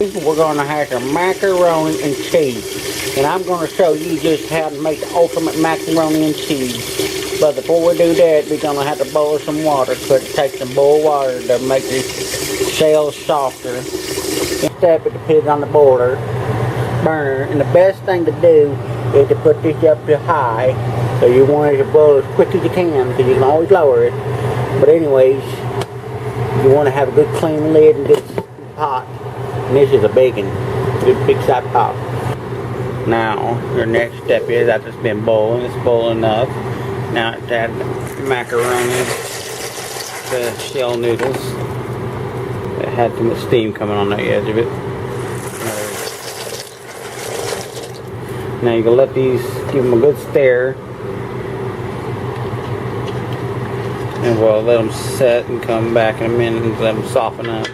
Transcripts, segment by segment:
We're going to have some macaroni and cheese. And I'm going to show you just how to make the ultimate macaroni and cheese. But before we do that, we're going to have to boil some water. Because it takes some boiled water to make the shells softer. Step it to put it on the boiler burner. And the best thing to do is to put this up to high. So you want it to boil as quick as you can. Because you can always lower it. But anyways, you want to have a good clean lid and good pot. And this is a big size pot. Now, your next step is after it's been boiling, it's boiling enough. Now to add the macaroni, the shell noodles. It had too much steam coming on the edge of it. Now you can let these, give them a good stir. And we'll let them set and come back in a minute and let them soften up.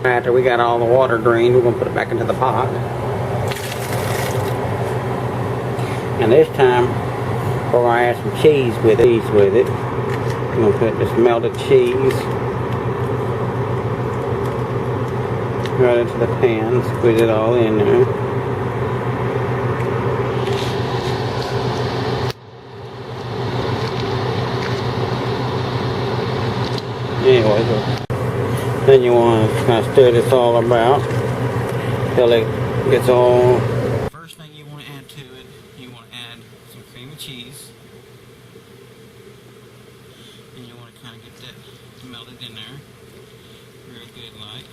After we got all the water drained, we're going to put it back into the pot. And this time, we're going to add some cheese with it. We're going to put this melted cheese right into the pan, squeeze it all in there. Anyway, then you want to kind of stir this all about till it gets all. First thing you want to add to it, you want to add some cream and cheese, and you want to kind of get that melted in there, real good like.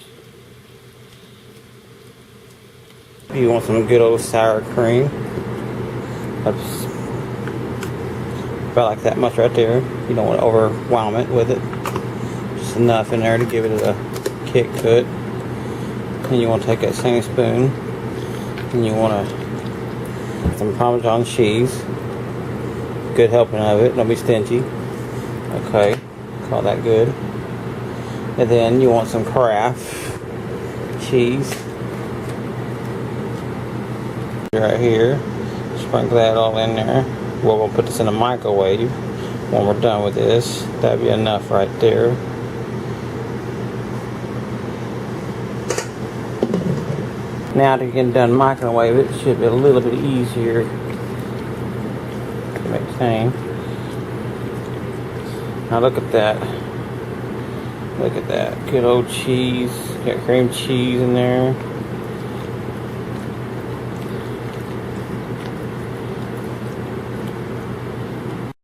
You want some good old sour cream. That's about like that much right there. You don't want to overwhelm it with it. Enough in there to give it a kick to it. And you want to take that same spoon and you want to some Parmesan cheese, good helping of it, don't be stingy. Okay, call that good. And then you want some Kraft cheese right here. Sprinkle that all in there. We're going to put this in the microwave when we're done with this. That'd be enough right there. Now to get done microwave, it should be a little bit easier to maintain. Now look at that. Look at that. Good old cheese. Got cream cheese in there.